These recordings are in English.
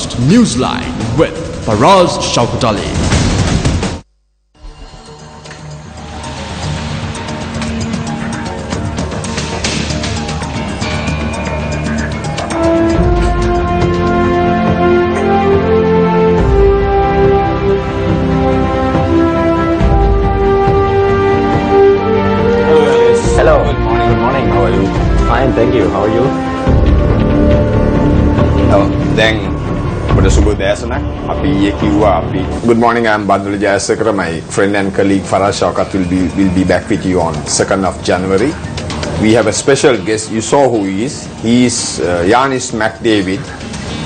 Newsfirst NewsLine with Faraz Shaukat Ali. Hello. Good morning. How are you? Fine, thank you. How are you? Good morning, I'm Bandula Jayasekera. My friend and colleague Faraz Shaukat will be back with you on 2nd of January. We have a special guest. You saw who he is. He is Janis McDavid.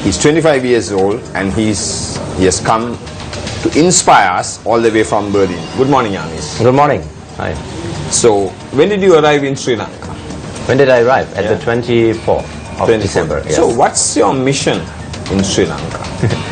He's 25 years old and he has come to inspire us all the way from Berlin. Good morning, Janis. Good morning. Hi. So, when did you arrive in Sri Lanka? When did I arrive? At the 24th of December. Yes. So, what's your mission in Sri Lanka?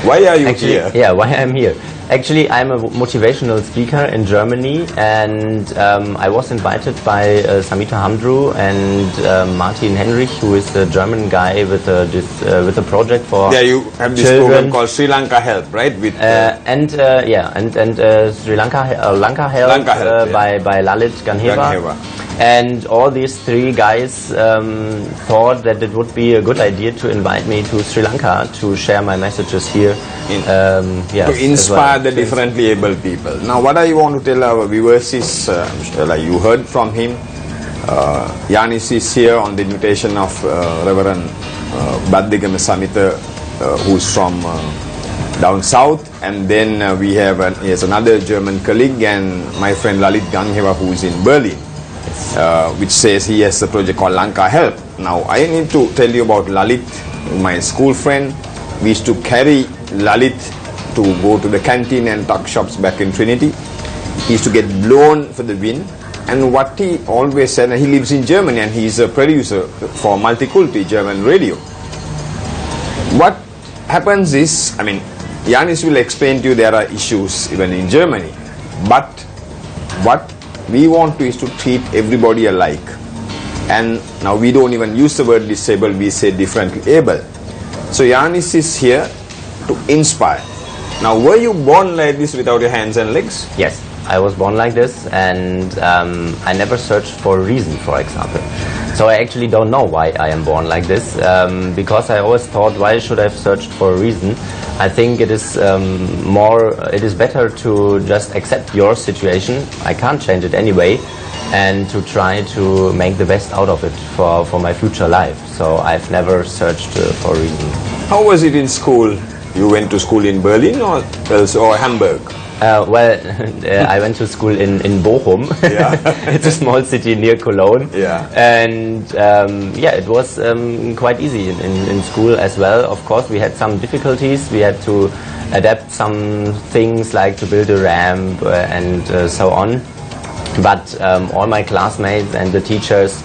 Why are you here? Yeah, why I'm here. Actually, I'm a motivational speaker in Germany, and I was invited by Samita Hamdru and Martin Henrich, who is a German guy with a project for you have this children. program called Sri Lanka Help, right? With and Sri Lanka Lanka Help, Lanka Help, by Lalit Ganhewa. And all these three guys thought that it would be a good idea to invite me to Sri Lanka to share my messages here. To inspire the differently able people. Now, what I want to tell our viewers is, like you heard from him, Janis is here on the invitation of Reverend Baddegama Samita, who's from down south, and then he has another German colleague and my friend Lalit Ganhewa, who is in Berlin. Which says he has a project called Lanka Help. Now, I need to tell you about Lalit, my school friend. We used to carry Lalit to go to the canteen and tuck shops back in Trinity. He used to get blown for the wind. And what he always said, and he lives in Germany and he is a producer for Multiculti German radio. What happens is, Janis will explain to you there are issues even in Germany. But what we want to is to treat everybody alike. And now we don't even use the word disabled, we say differently able. So Janis is here to inspire. Now, were you born like this without your hands and legs? Yes, I was born like this, and I never searched for a reason, for example. So I actually don't know why I am born like this, because I always thought, why should I have searched for a reason? I think it is better to just accept your situation. I can't change it anyway, and to try to make the best out of it for my future life. So I've never searched for a reason. How was it in school? You went to school in Berlin or Hamburg? I went to school in Bochum. Yeah. It's a small city near Cologne. Yeah. And it was quite easy in school as well. Of course, we had some difficulties. We had to adapt some things like to build a ramp and so on. But all my classmates and the teachers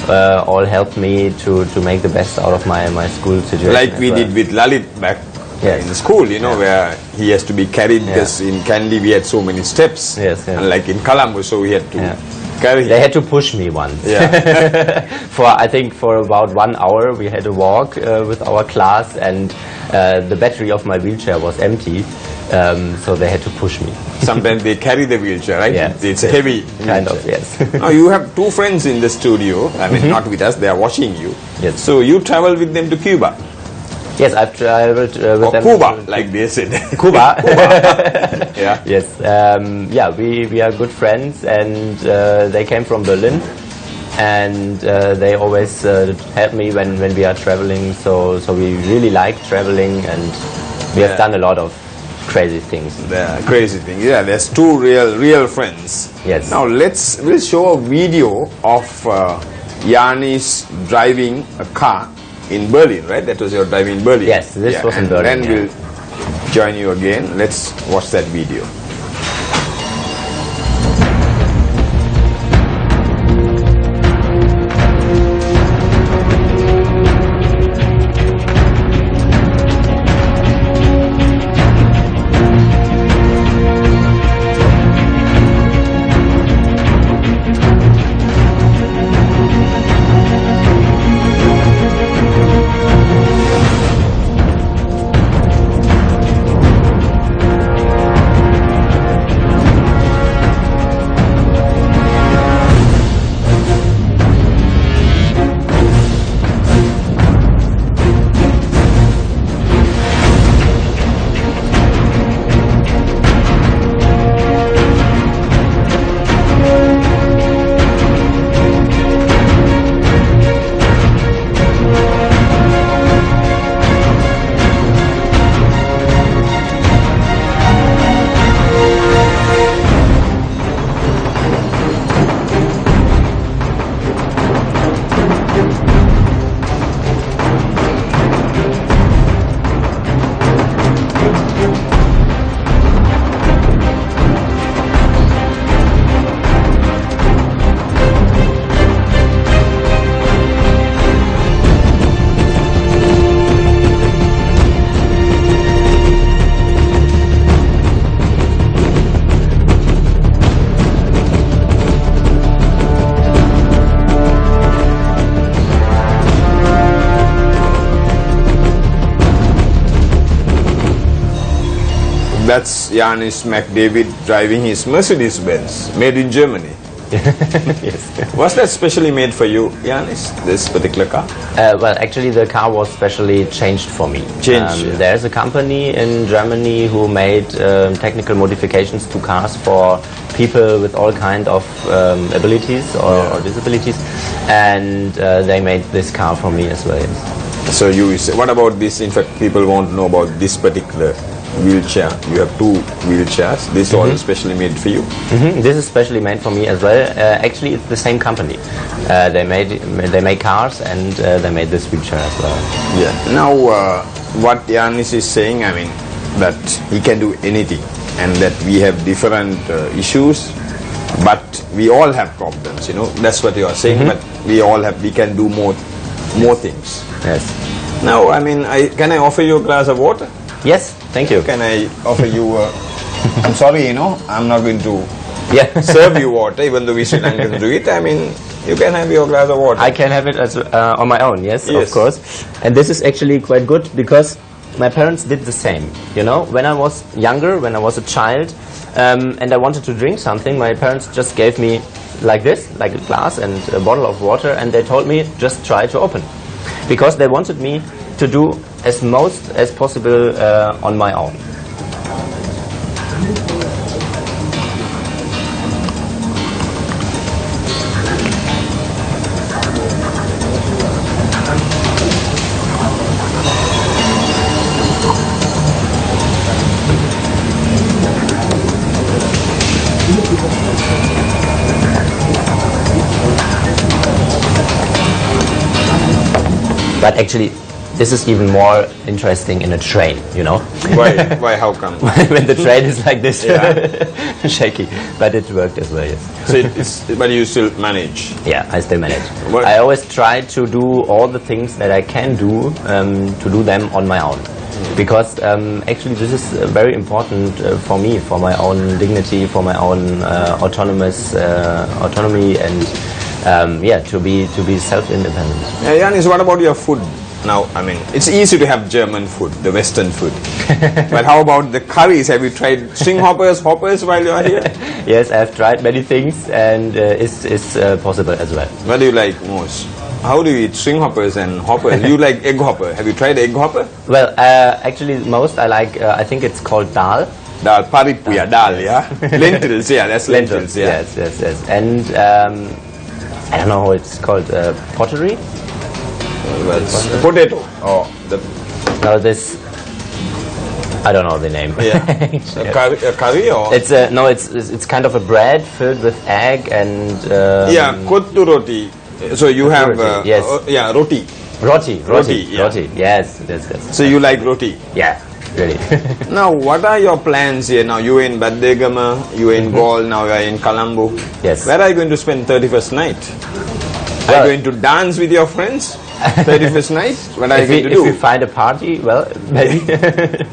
all helped me to make the best out of my school situation. Like we did with Lalit back in school, where he has to be carried because in Kandy we had so many steps. Yes. And like in Colombo, so we had to carry him. They had to push me once. Yeah. I think for about 1 hour we had a walk with our class, and the battery of my wheelchair was empty. So they had to push me. Sometimes they carry the wheelchair, right? Yeah, it's heavy. Kind of, yes. Now you have two friends in the studio. Not with us. They are watching you. Yes. So you travel with them to Cuba. Yes, I've traveled with them. Cuba, like they said. Cuba. Yeah. Yes. We are good friends, and they came from Berlin, and they always help me when we are traveling. So we really like traveling, and we have done a lot of crazy things. Crazy things. Yeah, there's two real friends. Yes. Now we'll show a video of Janis driving a car in Berlin, right? That was your drive in Berlin. Yes, this was in Berlin. Then we'll join you again. Let's watch that video. that's Janis McDavid driving his Mercedes-Benz, made in Germany. Yes. Was that specially made for you, Janis, this particular car? Well, actually the car was specially changed for me. Yeah. There's a company in Germany who made technical modifications to cars for people with all kind of abilities or disabilities, and they made this car for me as well. Yes. So you say, what about this? In fact, people won't know about this particular wheelchair. You have two wheelchairs. This is all specially made for you. This is specially made for me as well. Actually, it's the same company. They make cars, and they made this wheelchair as well. Yeah. Now, what Janis is saying, I mean, that he can do anything, and that we have different issues, but we all have problems. You know, that's what you are saying. But we can do more things. Yes. Now, I mean, can I offer you a glass of water? Yes. Thank you. Can I offer you? I'm sorry, you know, I'm not going to Yeah. serve you water, even though we Sri Lankans do it. I mean, you can have your glass of water. I can have it as, on my own, yes, Yes. of course. And this is actually quite good because my parents did the same. You know, when I was younger, when I was a child, and I wanted to drink something, my parents just gave me like this, like a glass and a bottle of water, and they told me just try to open, because they wanted me to do as most as possible on my own. But actually, this is even more interesting in a train, you know. Why? Why? How come? When the train is like this, Yeah. shaky. But it worked as well, yes. So but you still manage. Yeah, I still manage. What? I always try to do all the things that I can do to do them on my own. Because actually this is very important for me, for my own dignity, for my own autonomy, and to be self-independent. Janis, what about your food? Now, I mean, it's easy to have German food, the Western food. But how about the curries? Have you tried string hoppers while you are here? Yes, I've tried many things, and it's possible as well. What do you like most? How do you eat string hoppers and hoppers? You like egg hopper. Have you tried egg hopper? Well, actually, most I like. I think it's called dal. Dal, paripu, yeah, dal, yeah. Lentils, yeah, that's lentils, yeah. Yes. And I don't know how it's called. Pottery. Well, potato. Oh, No, this. I don't know the name. Yeah. A curry or? It's it's kind of a bread filled with egg and. Yeah, kottu roti. So you have roti, yes. Roti. Roti. Yeah. Roti. Yes. So you like roti? Yeah, really. Now, what are your plans here? Now you in Baddegama, you in Galle, now you are in Colombo. Yes. Where are you going to spend 31st night? Are you going to dance with your friends? 31st night? What are you going to do? If we find a party, well, maybe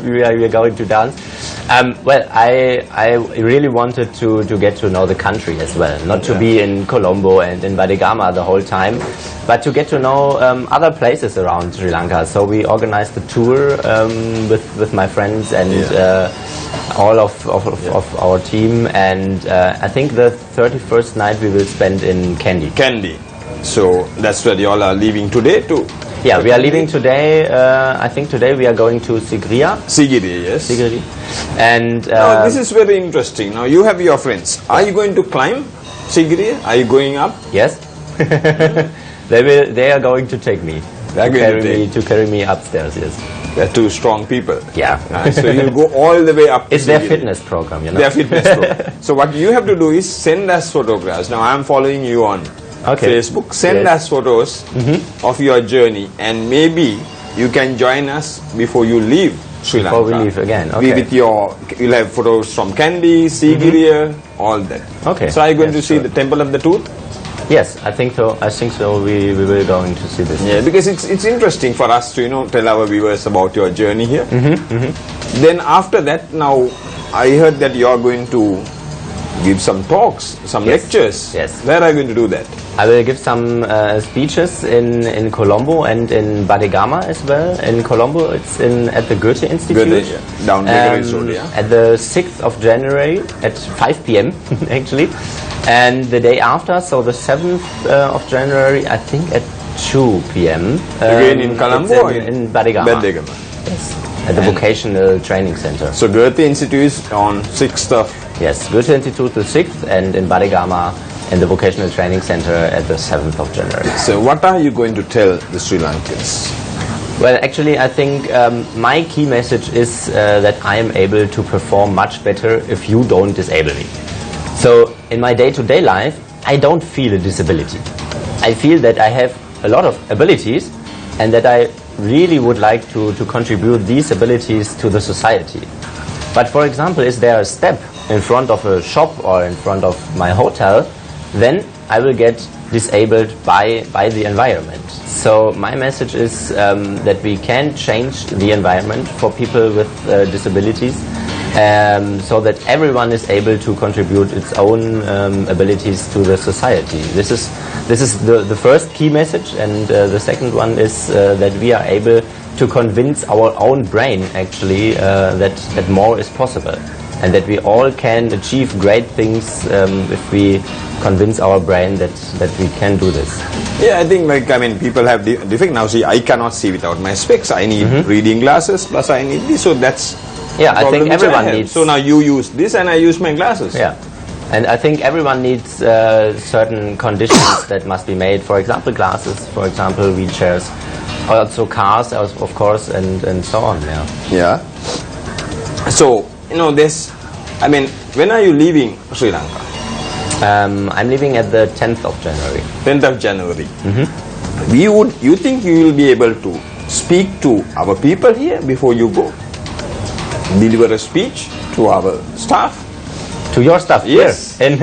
we are going to dance. Well, I really wanted to get to know the country as well, not to be in Colombo and in Baddegama the whole time, but to get to know other places around Sri Lanka. So we organized a tour with my friends and all of our team, and I think the 31st night we will spend in Kandy. So that's where you all are leaving today too? Yeah, we are leaving today. I think today we are going to Sigiriya. Sigiriya, yes. Sigiriya. And now this is very interesting. Now you have your friends. Are you going to climb Sigiriya? Are you going up? Yes. They are going to take me. To carry me upstairs. Yes. They're two strong people. Yeah. So you go all the way up. It's their fitness program, you know. Their fitness program. So what you have to do is send us photographs. Now I am following you on Facebook. Send us photos of your journey, and maybe you can join us before you leave Sri Lanka. Before we leave again. Okay. You'll have photos from Kandy, Sigiriya, all that. Okay. So are you going to see the Temple of the Tooth? Yes, I think so. We will going to see this. Yeah, because it's interesting for us to tell our viewers about your journey here. Then after that, now I heard that you are going to give some talks, some lectures. Yes. Where are you going to do that? I will give some speeches in Colombo and in Badegama as well. In Colombo, it's at the Goethe Institute. Goethe, yeah. Down Beveridge Road, yeah. At the 6th of January at 5 p.m. actually. And the day after, so the 7th of January, I think at 2 p.m. Again in Colombo? In Badegama. Badegama. Yes. At the Vocational Training Center. So Goethe Institute is on 6th of... Yes, Goethe Institute the 6th, and in Badegama in the Vocational Training Center at the 7th of January. So what are you going to tell the Sri Lankans? Well, actually, I think my key message is that I am able to perform much better if you don't disable me. So in my day-to-day life, I don't feel a disability. I feel that I have a lot of abilities and that I really would like to contribute these abilities to the society. But for example, is there a step in front of a shop or in front of my hotel, then I will get disabled by the environment. So my message is that we can change the environment for people with disabilities, so that everyone is able to contribute its own abilities to the society. This is the first key message, and the second one is that we are able to convince our own brain actually that more is possible, and that we all can achieve great things if we convince our brain that we can do this. Yeah, I think people have different. Now see, I cannot see without my specs. I need reading glasses, plus I need this, so that's I think everyone needs. So now you use this and I use my glasses. Yeah, and I think everyone needs certain conditions that must be made. For example, glasses. For example, wheelchairs. Also cars, of course, and so on. Yeah. So this. When are you leaving Sri Lanka? I'm leaving at the 10th of January. 10th of January. You think you will be able to speak to our people here before you go? Deliver a speech to our staff? To your staff? Yes. Here.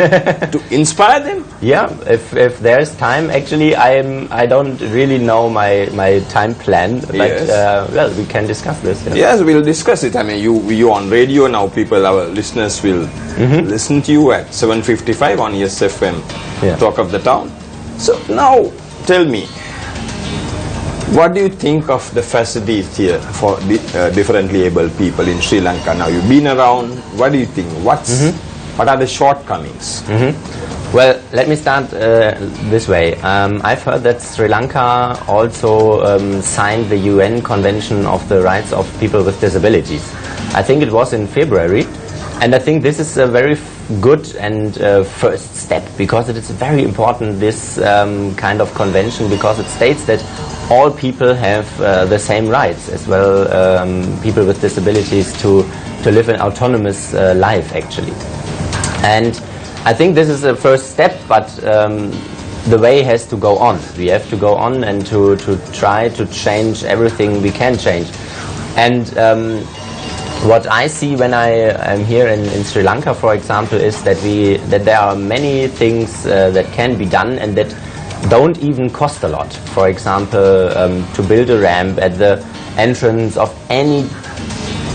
To inspire them? Yeah, if there's time. Actually, I don't really know my time plan, but well, we can discuss this. Yeah. Yes, we'll discuss it. You on radio now. Our listeners will listen to you at 7:55 on ESFM, Talk of the Town. So now, tell me, what do you think of the facilities here for differently abled people in Sri Lanka? Now you've been around. What do you think? What are the shortcomings? Well, let me start this way. I've heard that Sri Lanka also signed the UN Convention of the Rights of People with Disabilities. I think it was in February, and I think this is a very good and first step, because it is very important, this kind of convention, because it states that all people have the same rights as well, people with disabilities, to live an autonomous life actually. And I think this is a first step, but the way has to go on. We have to go on and to try to change everything we can change. And what I see when I am here in Sri Lanka, for example, is that there are many things that can be done and that don't even cost a lot. For example, to build a ramp at the entrance of any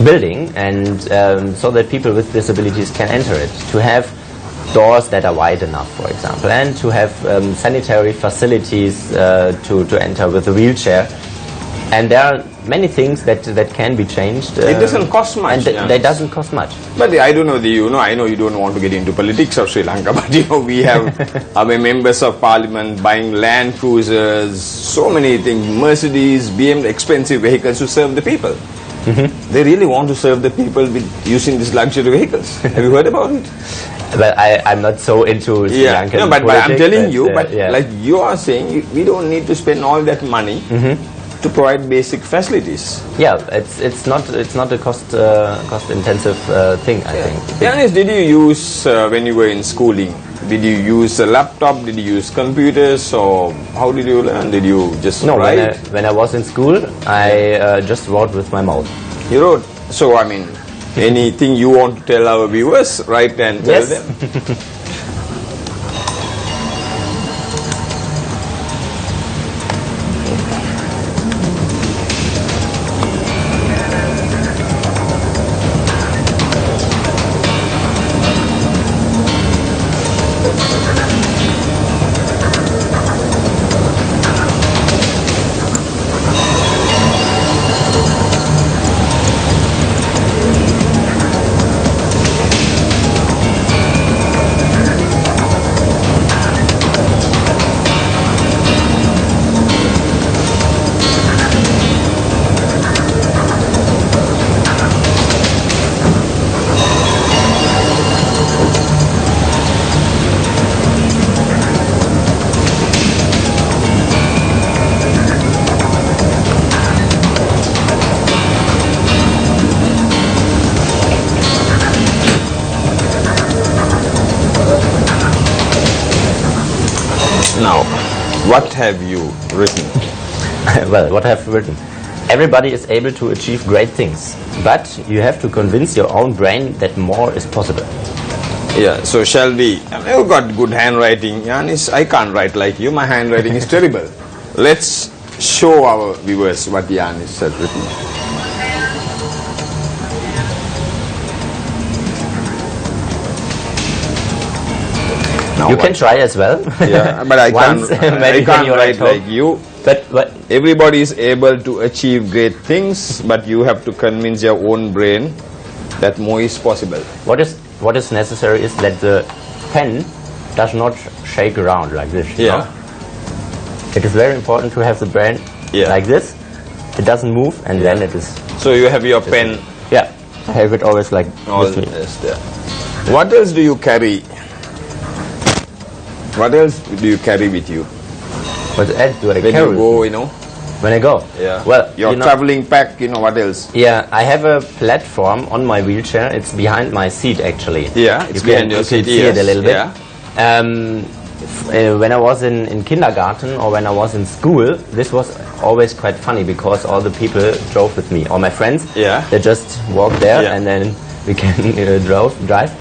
building, and so that people with disabilities can enter it. To have doors that are wide enough, for example, and to have sanitary facilities to enter with a wheelchair. And there are many things that can be changed. It doesn't cost much. And that doesn't cost much. But I don't know, I know you don't want to get into politics of Sri Lanka, but we have our members of parliament buying Land Cruisers, so many things, Mercedes, BMW, expensive vehicles to serve the people. They really want to serve the people with using these luxury vehicles. Have you heard about it? Well, I'm not so into Sri Lankan but I'm telling you, yeah. Like you are saying, we don't need to spend all that money to provide basic facilities. Yeah, it's not a cost intensive thing, I think. Janis, did you use when you were in schooling? Did you use a laptop? Did you use computers? Or how did you learn? Did you just write? When I was in school, I just wrote with my mouth. You wrote. So anything you want to tell our viewers, write and tell them. What have you written? Well, what I've written. Everybody is able to achieve great things, but you have to convince your own brain that more is possible. Yeah, so shall we? You've got good handwriting, Janis. I can't write like you. My handwriting is terrible. Let's show our viewers what Janis has written. Now You can try as well. Yeah, but I can't, Once, I maybe when can't you're write at home. like you. But Everybody is able to achieve great things, but you have to convince your own brain that more is possible. what is necessary is that the pen does not shake around like this. you know? It is very important to have the brain Yeah. like this. It doesn't move, and then it is. So you have your pen. Yeah, I have it always like All this. is there. What else do you carry? What else do you carry with you What else do I when carry you go? You know. when I go? Yeah. Well, your you know, traveling pack. You know what else? yeah, I have a platform on my wheelchair. It's behind my seat, actually. Yeah, it's you behind can, your you seat. can see Yes. it a little bit. Yeah. When I was in kindergarten or when I was in school, this was always quite funny because all the people drove with me. All my friends, Yeah. they just walked there Yeah. and then we can drive.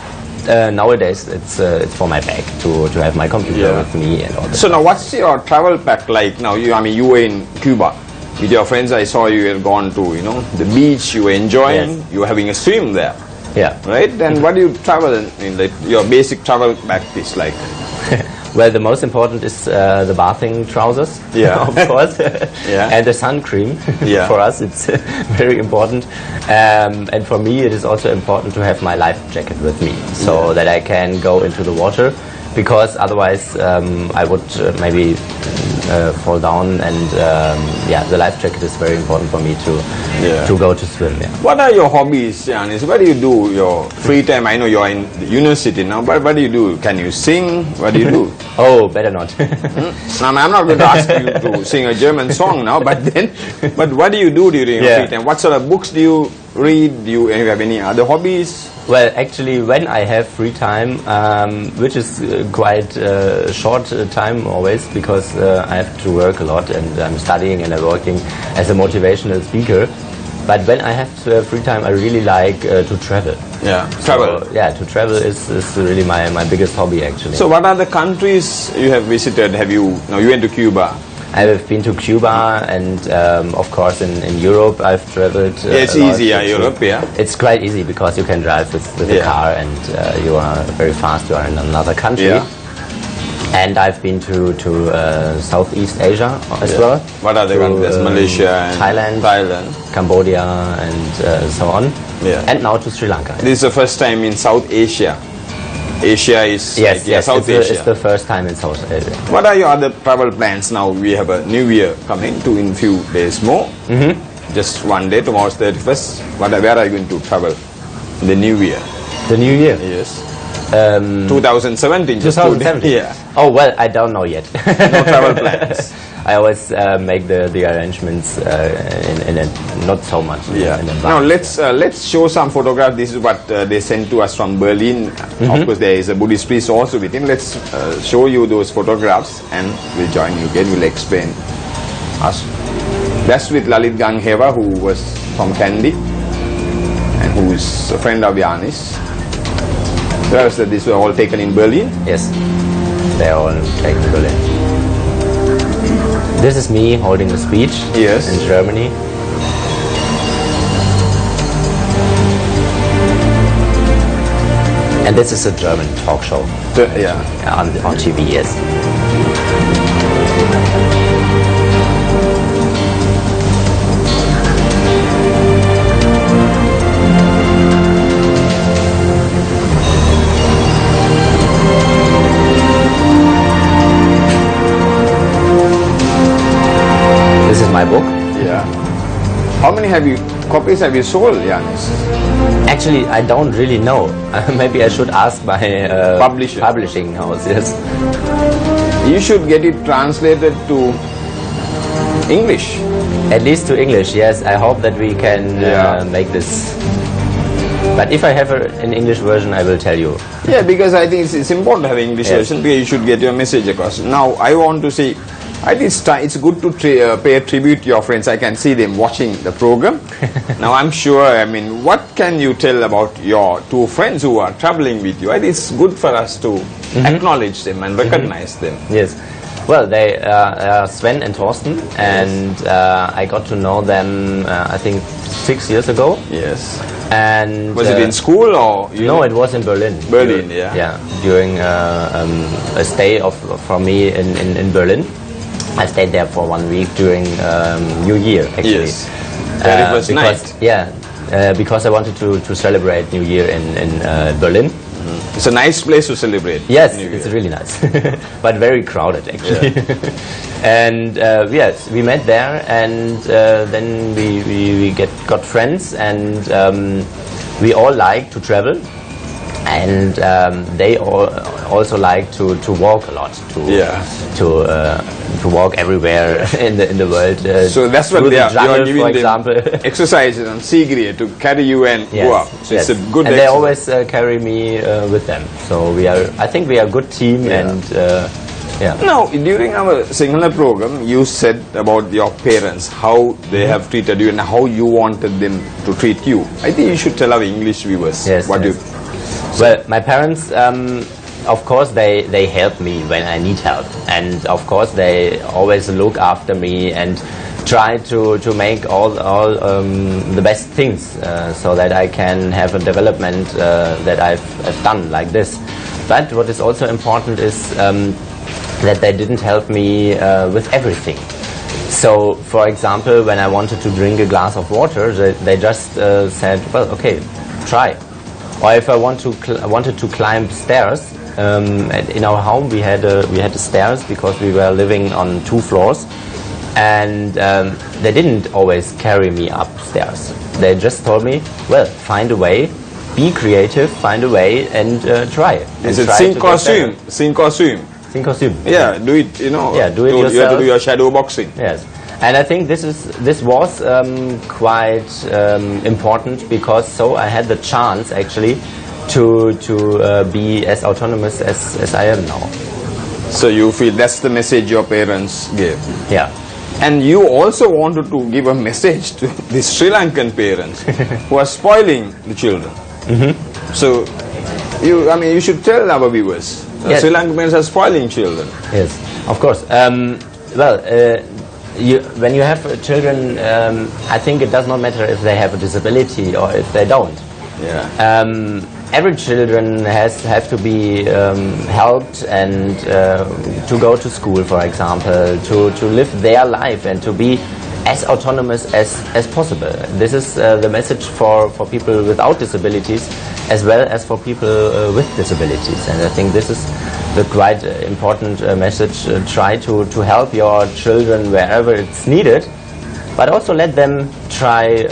Nowadays, it's for my bag to have my computer Yeah. with me and all that. So now, what's your travel pack like now? I mean, you were in Cuba with your friends. I saw you had gone to, the beach. You were enjoying. Yes. You were having a swim there, Yeah. right? Then what do you travel in? Like your basic travel pack is like. Well, the most important is the bathing trousers, Yeah. of course, Yeah. and the sun cream. Yeah. For us, it's very important, and for me, it is also important to have my life jacket with me, so that I can go into the water, because otherwise I would maybe fall down, and the life jacket is very important for me to go to swim. Yeah. What are your hobbies, Janis? What do you do your free time? I know you're in the university now, but what do you do? Can you sing? What do you do? Oh, better not. Now, I'm not going to ask you to sing a German song now, but what do you do during your free time? What sort of books do you read? Do you have any other hobbies? Well, actually, when I have free time, which is quite short time always, because I have to work a lot and I'm studying and I'm working as a motivational speaker. But when I have free time, I really like to travel. Yeah, travel. So, yeah, to travel is really my biggest hobby, actually. So what are the countries you have visited? You went to Cuba. I have been to Cuba and, of course, in Europe I've traveled. It's easy, Europe, yeah. It's quite easy because you can drive with a car and you are very fast. You are in another country. Yeah. And I've been to Southeast Asia as well. What are the countries? Malaysia and Thailand, Cambodia, and so on. Yeah. And now to Sri Lanka. This is the first time in South Asia. Asia is South Asia. It's the first time in South Asia. What are your other travel plans now? We have a new year coming in few days more. Just one day, tomorrow's 31st. Where are you going to travel in the new year? The new year? Yes. 2017. 2017. Yeah. Oh well, I don't know yet. No travel plans. I always make the arrangements in not so much. Yeah. In advance. Now let's show some photographs. This is what they sent to us from Berlin. Of course, there is a Buddhist priest also with him. Let's show you those photographs, and we'll join you again. We'll explain us. That's with Lalit Gangheva, who was from Kandy and who is a friend of Janis. These were all taken in Berlin. Yes, they are all taken in Berlin. This is me holding a speech in Germany. And this is a German talk show. On TV, yes. This is my book. Yeah. How many copies have you sold, Janis? Actually, I don't really know. Maybe I should ask my publishing house. Yes. You should get it translated to English. At least to English, yes. I hope that we can make this. But if I have an English version, I will tell you. Yeah, because I think it's important to have an English version, because you should get your message across. Now, I want to see I think it's good to pay a tribute to your friends. I can see them watching the program. Now I'm sure, I mean, what can you tell about your two friends who are traveling with you? I think it's good for us to acknowledge them and recognize them. Yes. Well, they are Sven and Thorsten, and I got to know them, I think, 6 years ago. Yes. And was it in school or? No, it was in Berlin. Berlin, yeah. Yeah, during a stay for me in Berlin. I stayed there for 1 week during New Year, actually. Yes. It was nice. Yeah, because I wanted to celebrate New Year in Berlin. It's a nice place to celebrate. Yes, it's really nice, but very crowded actually. Yeah. And yes, we met there, and then we got friends, and we all like to travel, and they also like to walk a lot, to walk everywhere in the world. So that's what you are giving, for example, exercises on Sigrid to carry you and go up. So it's a good. And they always carry me with them. So I think we are a good team, and yeah. Now, during our Sinhala program, you said about your parents, how they have treated you and how you wanted them to treat you. I think you should tell our English viewers what you. Well, my parents, of course, they help me when I need help, and of course they always look after me and try to make all the best things so that I can have a development that I've done like this. But what is also important is that they didn't help me with everything. So, for example, when I wanted to drink a glass of water, they just said, well, okay, try. Or if I wanted to climb stairs, in our home we had the stairs because we were living on 2 floors, and they didn't always carry me upstairs. They just told me, well, find a way, be creative, find a way, and try. Is it sink or swim? Sink or swim? Sink or swim. Yeah, do it, you know. Yeah, do it yourself. You have to do your shadow boxing. Yes. And I think this was quite important, because so I had the chance actually to be as autonomous as I am now. So you feel that's the message your parents gave? Yeah. And you also wanted to give a message to the Sri Lankan parents who are spoiling the children. So you should tell our viewers, Sri Lankan parents are spoiling children. Yes, of course. When you have children, I think it does not matter if they have a disability or if they don't. Yeah. Every children have to be helped, and to go to school, for example, to live their life and to be as autonomous as possible. This is the message for people without disabilities as well as for people with disabilities. And I think this is the quite important message. Try to help your children wherever it's needed, but also let them try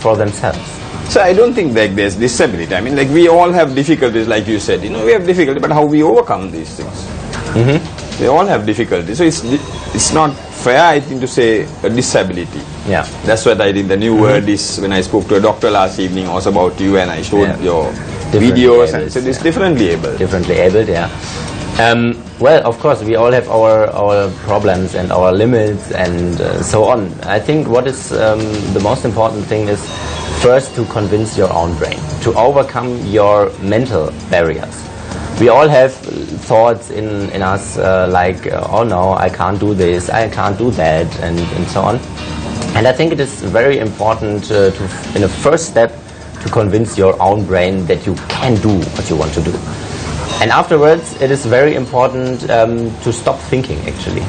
for themselves. So I don't think like there's disability. I mean, like we all have difficulties, like you said. You know, we have difficulty, but how we overcome these things. We all have difficulties. So it's not fair, I think, to say a disability. Yeah. That's what I think the new word is. When I spoke to a doctor last evening, also about you, and I showed your videos and said it's differently abled. Differently abled, yeah. Well, of course, we all have our problems and our limits and so on. I think what is the most important thing is first to convince your own brain, to overcome your mental barriers. We all have thoughts in us like, oh no, I can't do this, I can't do that, and so on. And I think it is very important to, in a first step, to convince your own brain that you can do what you want to do. And afterwards, it is very important to stop thinking, actually.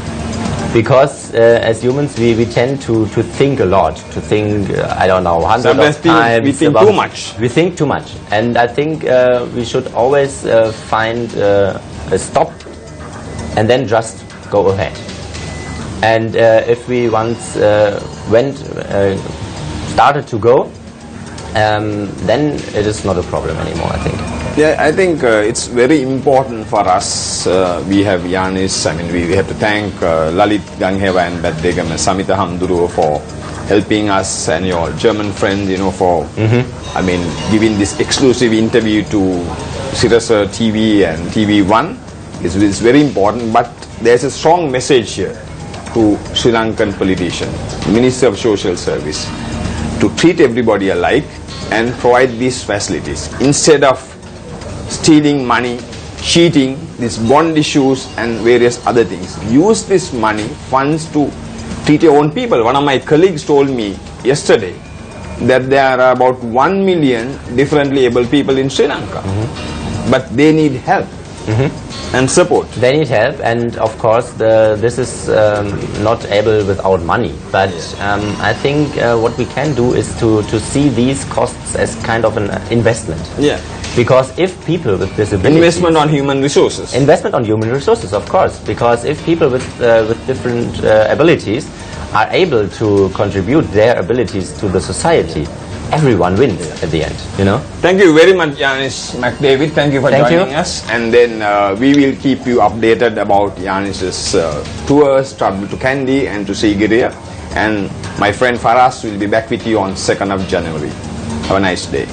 Because as humans, we tend to think a lot, to think, I don't know, hundreds of times. We think too much. We think too much. And I think we should always find a stop and then just go ahead. And if we once started to go, then it is not a problem anymore, I think. Yeah, I think it's very important for us. We have Janis, I mean, we have to thank Lalit Gangheva and Beth Begum and Samita Hamduru for helping us, and your German friend, you know, for, I mean, giving this exclusive interview to Sirasa TV and TV1. It's very important, but there's a strong message here. to Sri Lankan politician, Minister of Social Service, to treat everybody alike and provide these facilities instead of stealing money, cheating, these bond issues and various other things. Use this money, funds to treat your own people. One of my colleagues told me yesterday that there are about 1 million differently able people in Sri Lanka, but they need help and support. They need help, and of course this is not able without money, but I think what we can do is to see these costs as kind of an investment. Yeah. Because if people with disabilities... Investment on human resources. Investment on human resources, of course. Because if people with different abilities are able to contribute their abilities to the society, everyone wins at the end, you know. Thank you very much, Janis McDavid. Thank you for joining us. And then we will keep you updated about Janis's tours, travel to Kandy and to Sigiriya. And my friend Faraz will be back with you on 2nd of January. Have a nice day.